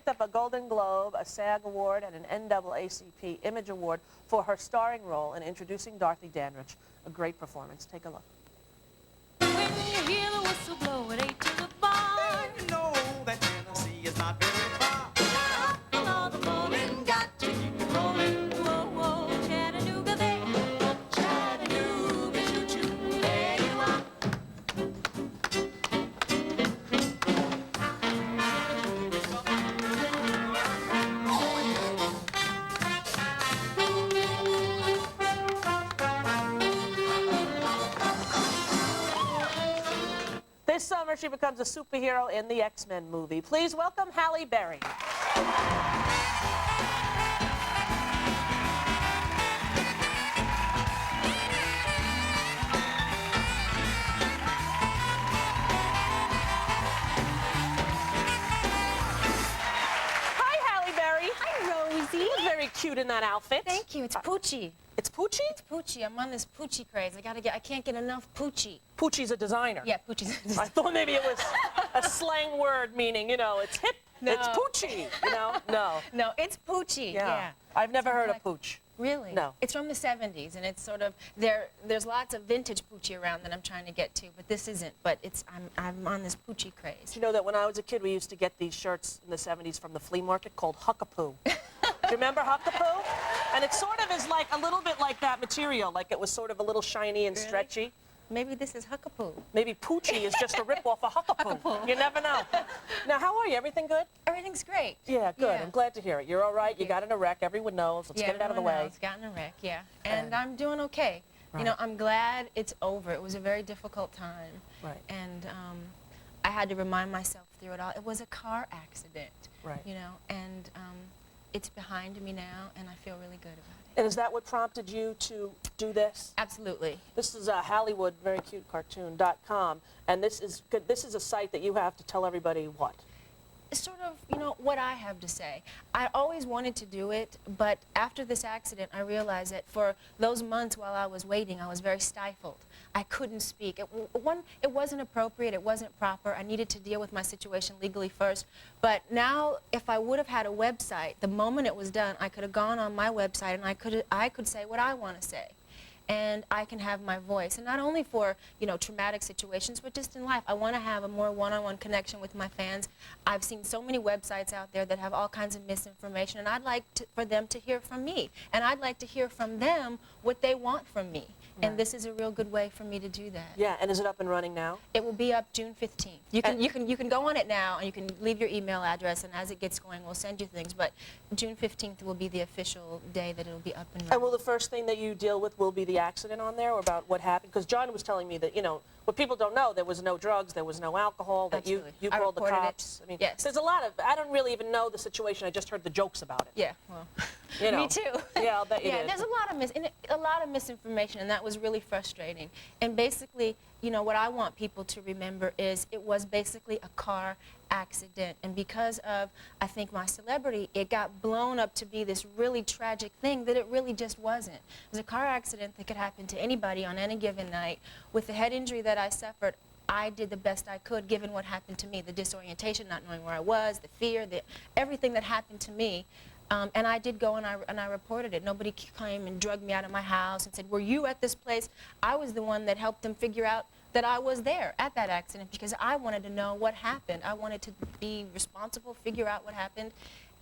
up a Golden Globe, a SAG Award, and an NAACP Image Award for her starring role in introducing Dorothy Dandridge. A great performance. Take a look. When you hear the whistle blow at 8 to the bar, you know that Tennessee is not very far. and all the bowling got to keep rolling. Whoa, whoa, Chattanooga there, Chattanooga choo-choo, there you are. This summer, she becomes a superhero in the X-Men movie. Please welcome Halle Berry. Hi, Halle Berry. Hi, Rosie. You look very cute in that outfit. Thank you. It's Pucci. It's Pucci? It's Pucci. I'm on this Pucci craze. I can't get enough Pucci. Pucci's a designer. Yeah, Pucci's. I thought maybe it was a slang word meaning, you know, it's hip. No. It's Pucci, you know? No. No, it's Pucci. Yeah. I've never heard of like- Pooch. Really? No. It's from the 70s, and it's sort of there's lots of vintage Pucci around that I'm trying to get to, but this isn't. But I'm on this Pucci craze. You know that when I was a kid, we used to get these shirts in the 70s from the flea market called Huckapoo. Do you remember Huckapoo? And it sort of is like a little bit like that material, like it was sort of a little shiny and stretchy. Maybe this is Huckapoo. Maybe Pucci is just a rip-off of Huckapoo. Huckapoo. You never know. Now, how are you? Everything good? Everything's great. Yeah, good. Yeah. I'm glad to hear it. You're all right. You you. got in a wreck. Everyone knows. Let's get it out of the way. It's gotten a wreck, yeah. And And- I'm doing okay. Right. You know, I'm glad it's over. It was a very difficult time. Right. And I had to remind myself through it all. It was a car accident. Right. You know, and it's behind me now, and I feel really good about it. And is that what prompted you to do this? Absolutely. This is Hollywood, very cute cartoon.com, and this is good. This is a site that you have to tell everybody what? It's sort of, you know, what I have to say. I always wanted to do it, but after this accident, I realized that for those months while I was waiting, I was very stifled. I couldn't speak. It wasn't appropriate. It wasn't proper. I needed to deal with my situation legally first. But now, if I would have had a website, the moment it was done, I could have gone on my website and I could say what I want to say. And I can have my voice, and not only for, you know, traumatic situations, but just in life. I want to have a more one-on-one connection with my fans. I've seen so many websites out there that have all kinds of misinformation, and I'd like for them to hear from me, and I'd like to hear from them what they want from me. And this is a real good way for me to do that. Yeah, and is it up and running now? It will be up June 15th. You can go on it now, and you can leave your email address, and as it gets going, we'll send you things. But June 15th will be the official day that it'll be up and running. And will the first thing that you deal with will be the accident on there, or about what happened? Because John was telling me that, you know, what people don't know, there was no drugs, there was no alcohol, that you Absolutely. I called the reported it. cops. I mean, Yes. there's a lot of, I don't really even know the situation, I just heard the jokes about it. Yeah, well, You know. me too. Yeah, I'll bet you Yeah, did. there's a lot of misinformation, and that was really frustrating. And basically, you know, what I want people to remember is it was basically a car accident. And because of, I think, my celebrity, it got blown up to be this really tragic thing that it really just wasn't. It was a car accident that could happen to anybody on any given night. With the head injury that I suffered, I did the best I could given what happened to me, the disorientation, not knowing where I was, the fear, everything that happened to me. And I did go and I reported it. Nobody came and drugged me out of my house and said, were you at this place? I was the one that helped them figure out that I was there at that accident because I wanted to know what happened. I wanted to be responsible, figure out what happened.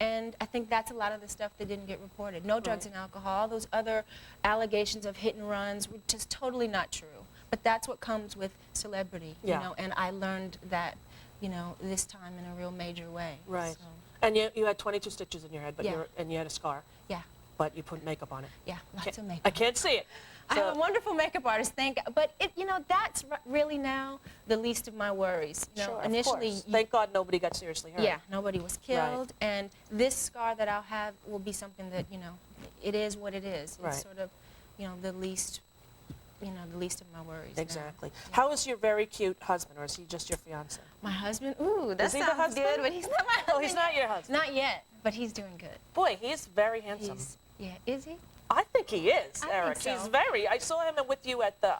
And I think that's a lot of the stuff that didn't get reported. No drugs and alcohol. All those other allegations of hit and runs were just totally not true. But that's what comes with celebrity, you know, and I learned that, you know, this time in a real major way. Right. So, And you had 22 stitches in your head, but Yeah. and you had a scar, yeah, but you put makeup on it. yeah, lots of makeup. I can't see it. I So- have a wonderful makeup artist, but you know, that's really now the least of my worries. You know, Sure, initially, of course. Thank God nobody got seriously hurt. yeah, nobody was killed, and this scar that I'll have will be something that, you know, it is what it is. Right. It's sort of, you know, the least of my worries. now. Exactly. How is your very cute husband, or is he just your fiancé? My husband, ooh, that Is he the sounds husband? good, but he's not my husband. Oh, he's not your husband. Not yet, but he's doing good. Boy, he is very handsome. Yeah, is he? I think he is, I Eric. think so. He's very. I saw him with you at the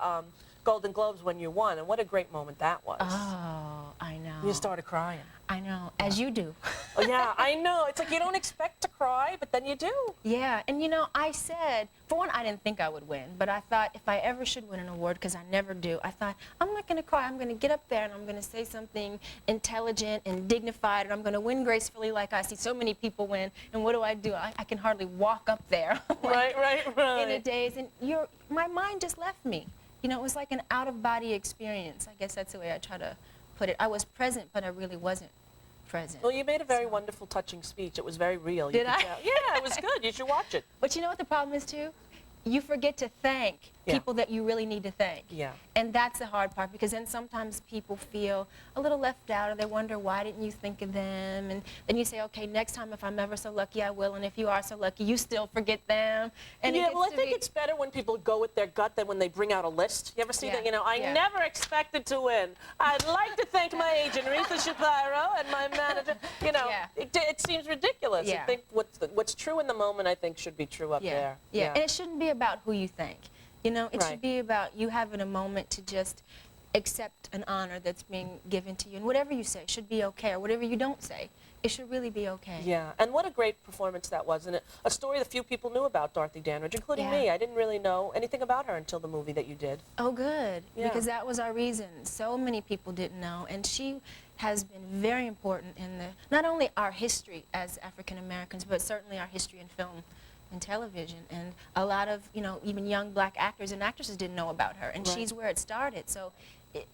Golden Globes when you won, and what a great moment that was. Oh, I know. You started crying. I know, as you do. Oh, yeah, I know. It's like you don't expect to cry, but then you do. Yeah, and you know, I said, for one, I didn't think I would win, but I thought if I ever should win an award, because I never do, I thought, I'm not going to cry. I'm going to get up there and I'm going to say something intelligent and dignified, and I'm going to win gracefully like I see so many people win. And what do? I can hardly walk up there. Right. In a daze, and my mind just left me. You know, it was like an out-of-body experience. I guess that's the way I try to put it. I was present, but I really wasn't present. Well, you made a very wonderful, touching speech. It was very real. Did I? Yeah, it was good. You should watch it. But you know what the problem is, too? You forget to thank people that you really need to thank. Yeah. And that's the hard part, because then sometimes people feel a little left out, or they wonder, why didn't you think of them? And then you say, okay, next time if I'm ever so lucky, I will. And if you are so lucky, you still forget them. And Yeah, well, I think it's better when people go with their gut than when they bring out a list. You ever see that? You know, I never expected to win. I'd like to thank my agent, Rita Shapiro, and my manager. You know, it seems ridiculous. I think what's true in the moment, I think, should be true up there. Yeah, and it shouldn't be about who you thank. You know, it should be about you having a moment to just accept an honor that's being given to you. And whatever you say should be okay, or whatever you don't say, it should really be okay. Yeah, and what a great performance that was. And a story that few people knew about Dorothy Dandridge, including me. I didn't really know anything about her until the movie that you did. Oh, good, because that was our reason. So many people didn't know, and she has been very important in not only our history as African Americans, but certainly our history in film and television. And a lot of, you know, even young black actors and actresses didn't know about her, and she's where it started. So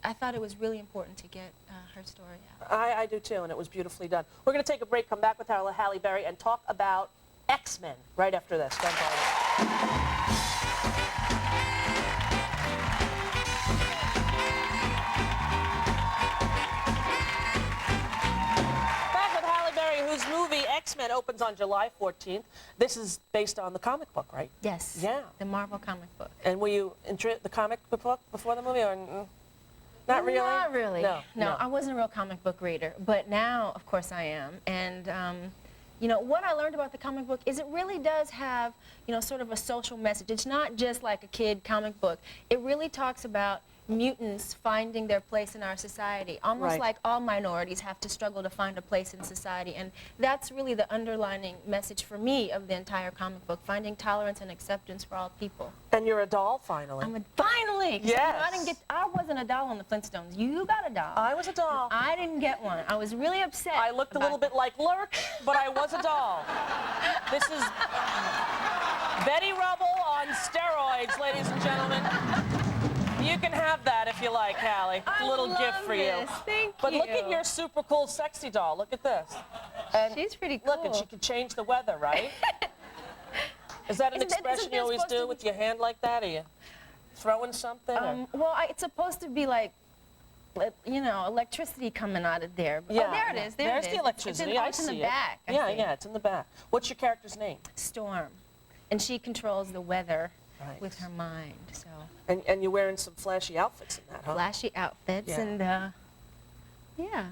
I thought it was really important to get her story out. I do too, and it was beautifully done. We're going to take a break, come back with Halle Berry, and talk about X-Men right after this. Don't go away. Whose movie X-Men opens on July 14th. This is based on the comic book, right? Yes. Yeah. The Marvel comic book. And were you into the comic book before the movie, or not really? Not really. No, I wasn't a real comic book reader, but now, of course, I am. And you know, what I learned about the comic book is it really does have, you know, sort of a social message. It's not just like a kid comic book. It really talks about mutants finding their place in our society, almost like all minorities have to struggle to find a place in society. And that's really the underlining message for me of the entire comic book, finding tolerance and acceptance for all people. And you're a doll, finally. Finally! Yes. You know, I wasn't a doll on the Flintstones. You got a doll. I was a doll. I didn't get one. I was really upset. I looked a little bit like Lurch, but I was a doll. This is Betty Rubble on steroids, ladies and gentlemen. You can have that if you like, Halle. It's a little gift for you. Thank But you. look at your super cool, sexy doll. Look at this. And she's pretty cool. Look, and she can change the weather, right? Is that an expression you always do with your hand like that? Are you throwing something? Well, it's supposed to be like, you know, electricity coming out of there. Yeah. Oh, there it is. There's the electricity. It's in the back. Yeah, it's in the back. What's your character's name? Storm. And she controls the weather with her mind. So. And you're wearing some flashy outfits in that, huh? Flashy outfits, and yeah.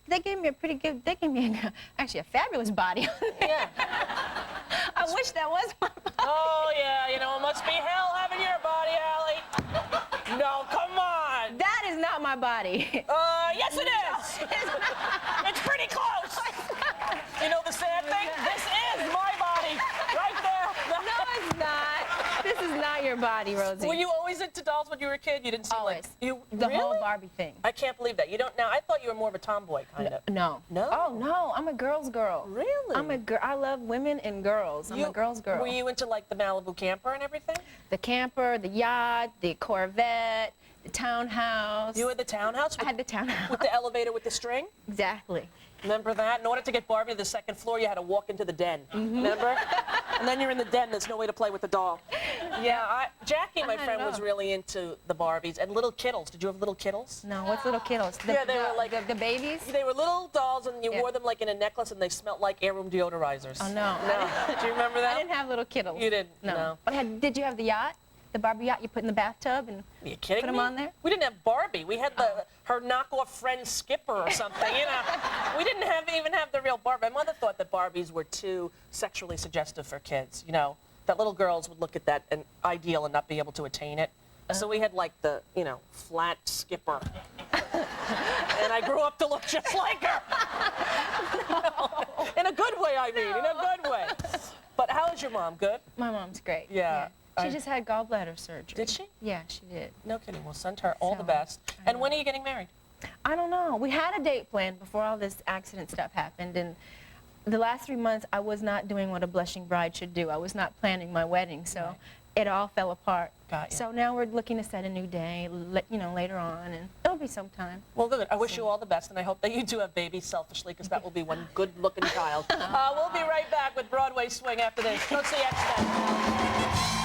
They gave me a pretty good. They gave me actually a fabulous body. Yeah. I wish that was my body. Oh yeah, you know it must be hell having your body, Halle. No, come on. That is not my body. Yes it is. It's pretty close. You know the sad thing? This is my body, right there. No, it's not. This is not your body, Rosie. Were you always into dolls when you were a kid? You didn't seem always. like the whole Barbie thing. I can't believe that. You don't now. I thought you were more of a tomboy kind of. No. No? Oh no, I'm a girl's girl. Really? I'm a girl. I love women and girls. I'm a girl's girl. Were you into like the Malibu camper and everything? The camper, the yacht, the Corvette, the townhouse. You had the townhouse? I had the townhouse. With the elevator with the string? Exactly. Remember that? In order to get Barbie to the second floor, you had to walk into the den. Remember? And then you're in the den, there's no way to play with the doll. Yeah, Jackie, my friend, was really into the Barbies and little kittles. Did you have little kittles? No, what's little kittles? Yeah, they were like the babies? They were little dolls, and you wore them like in a necklace, and they smelled like air room deodorizers. Oh, no. No. Do you remember that? I didn't have little kittles. You didn't? No. But did you have the yacht? The Barbie yacht you put in the bathtub and Are you kidding put them me? on there? We didn't have Barbie. We had her knockoff friend Skipper or something. You know, we didn't even have the real Barbie. My mother thought that Barbies were too sexually suggestive for kids. You know, that little girls would look at that and ideal and not be able to attain it. So we had like the, you know, flat Skipper. And I grew up to look just like her. In a good way, I mean, in a good way. But how is your mom? Good? My mom's great. Yeah. She just had gallbladder surgery. Did she? Yeah, she did. No kidding. We'll send her all the So, best. I And know. when are you getting married? I don't know. We had a date planned before all this accident stuff happened, and the last 3 months I was not doing what a blushing bride should do. I was not planning my wedding, so Right. it all fell apart. Got you. So now we're looking to set a new day, later on, and it'll be sometime. Well, good. I wish you all the best, and I hope that you do have babies selfishly, because that will be one good-looking child. We'll be right back with Broadway Swing after this. Go see X-Men.